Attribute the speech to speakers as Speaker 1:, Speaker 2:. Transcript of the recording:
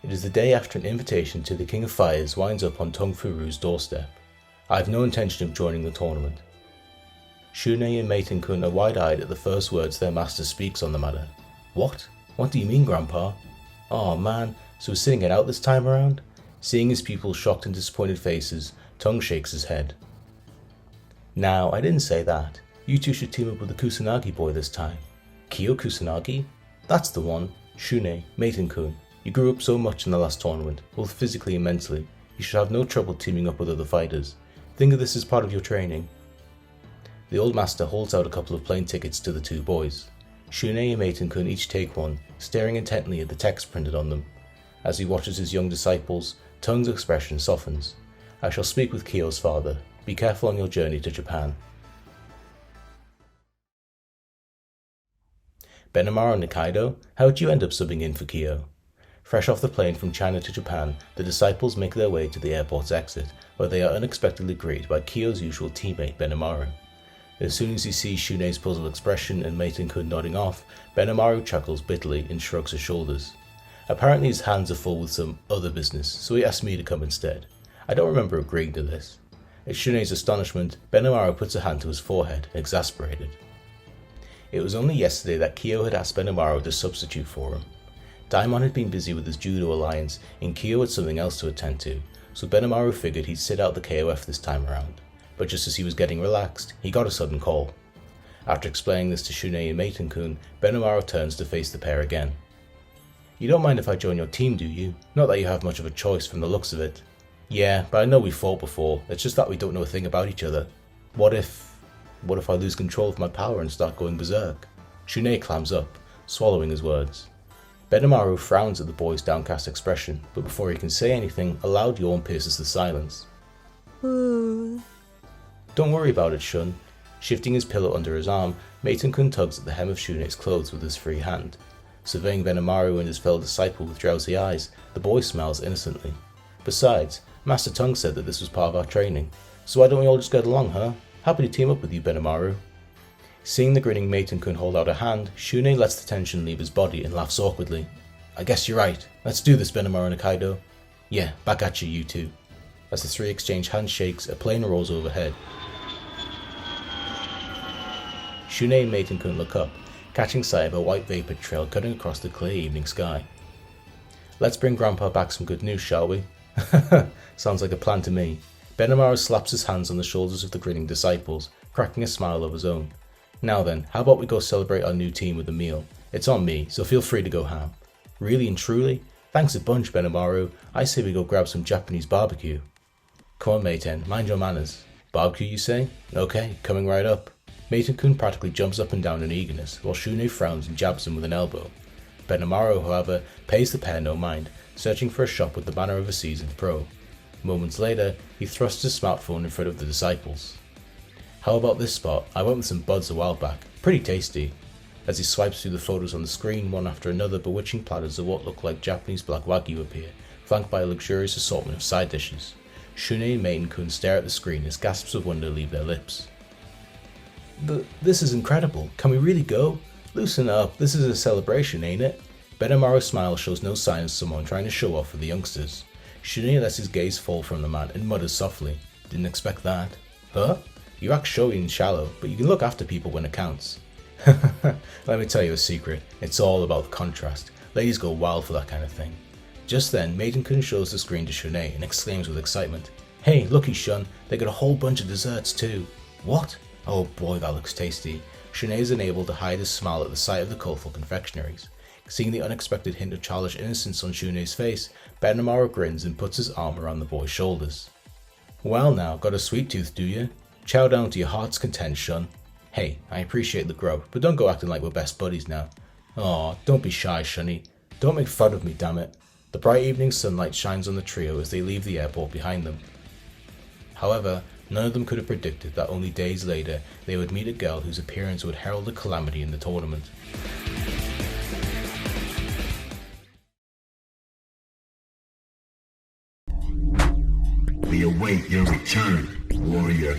Speaker 1: It is the day after an invitation to the King of Fires winds up on Tung Furu's doorstep. I have no intention of joining the tournament. Shune and Meitenkun are wide-eyed at the first words their master speaks on the matter. What? What do you mean, Grandpa? Oh man, so we're sitting it out this time around? Seeing his pupils' shocked and disappointed faces, Tung shakes his head. Now, I didn't say that. You two should team up with the Kusanagi boy this time. Kyo Kusanagi? That's the one. Shune, Meitenkun. You grew up so much in the last tournament, both physically and mentally. You should have no trouble teaming up with other fighters. Think of this as part of your training. The old master holds out a couple of plane tickets to the two boys. Shune and Meitenkun each take one, staring intently at the text printed on them. As he watches his young disciples, Tung's expression softens. I shall speak with Kyo's father. Be careful on your journey to Japan. Benimaru and Nikaido, how'd you end up subbing in for Kyo? Fresh off the plane from China to Japan, the disciples make their way to the airport's exit, where they are unexpectedly greeted by Kyo's usual teammate Benimaru. As soon as he sees Shune's puzzled expression and Meitenkun nodding off, Benimaru chuckles bitterly and shrugs his shoulders. Apparently his hands are full with some other business, so he asked me to come instead. I don't remember agreeing to this. At Shune's astonishment, Benimaru puts a hand to his forehead, exasperated. It was only yesterday that Kyo had asked Benimaru to substitute for him. Daimon had been busy with his judo alliance, and Kyo had something else to attend to, so Benimaru figured he'd sit out the KOF this time around. But just as he was getting relaxed, he got a sudden call. After explaining this to Shune and Meitenkun, Benimaru turns to face the pair again. You don't mind if I join your team, do you? Not that you have much of a choice from the looks of it. Yeah, but I know we've fought before, it's just that we don't know a thing about each other. What if I lose control of my power and start going berserk? Shune clams up, swallowing his words. Benimaru frowns at the boy's downcast expression, but before he can say anything, a loud yawn pierces the silence. Don't worry about it, Shun. Shifting his pillow under his arm, Meitenkun tugs at the hem of Shune's clothes with his free hand. Surveying Benimaru and his fellow disciple with drowsy eyes, the boy smiles innocently. Besides, Master Tung said that this was part of our training, so why don't we all just get along, huh? Happy to team up with you, Benimaru. Seeing the grinning Meitenkun hold out a hand, Shune lets the tension leave his body and laughs awkwardly. I guess you're right. Let's do this, Benimaru and Nikaido. Yeah, back at you two. As the three exchange handshakes, a plane rolls overhead. Shune and Meitenkun look up, catching sight of a white vapor trail cutting across the clear evening sky. Let's bring Grandpa back some good news, shall we? Sounds like a plan to me. Benimaru slaps his hands on the shoulders of the grinning disciples, cracking a smile of his own. Now then, how about we go celebrate our new team with a meal? It's on me, so feel free to go ham. Really and truly? Thanks a bunch, Benimaru. I say we go grab some Japanese barbecue. Come on, Meiten, mind your manners. Barbecue, you say? Okay, coming right up. Meitenkun practically jumps up and down in eagerness, while Shune frowns and jabs him with an elbow. Benimaru, however, pays the pair no mind, searching for a shop with the banner of a seasoned pro. Moments later, he thrusts his smartphone in front of the disciples. How about this spot? I went with some buds a while back. Pretty tasty. As he swipes through the photos on the screen, one after another, bewitching platters of what look like Japanese black wagyu appear, flanked by a luxurious assortment of side dishes. Shune and Meitenkun stare at the screen as gasps of wonder leave their lips. This is incredible. Can we really go? Loosen up, this is a celebration, ain't it? Benimaru's smile shows no sign of someone trying to show off for the youngsters. Shune lets his gaze fall from the man and mutters softly. Didn't expect that. Huh? You act showy and shallow, but you can look after people when it counts. Let me tell you a secret, it's all about the contrast. Ladies go wild for that kind of thing. Just then, Meitenkun shows the screen to Shune and exclaims with excitement. Hey, looky Shun, they got a whole bunch of desserts too. What? Oh boy, that looks tasty. Shune is unable to hide his smile at the sight of the colourful confectionaries. Seeing the unexpected hint of childish innocence on Shune's face, Benimaru grins and puts his arm around the boy's shoulders. Well now, got a sweet tooth, do you? Chow down to your heart's content, Shun. Hey, I appreciate the grub, but don't go acting like we're best buddies now. Aw, don't be shy, Shunny. Don't make fun of me, damn it. The bright evening sunlight shines on the trio as they leave the airport behind them. However, none of them could have predicted that only days later they would meet a girl whose appearance would herald a calamity in the tournament.
Speaker 2: We await your return, warrior.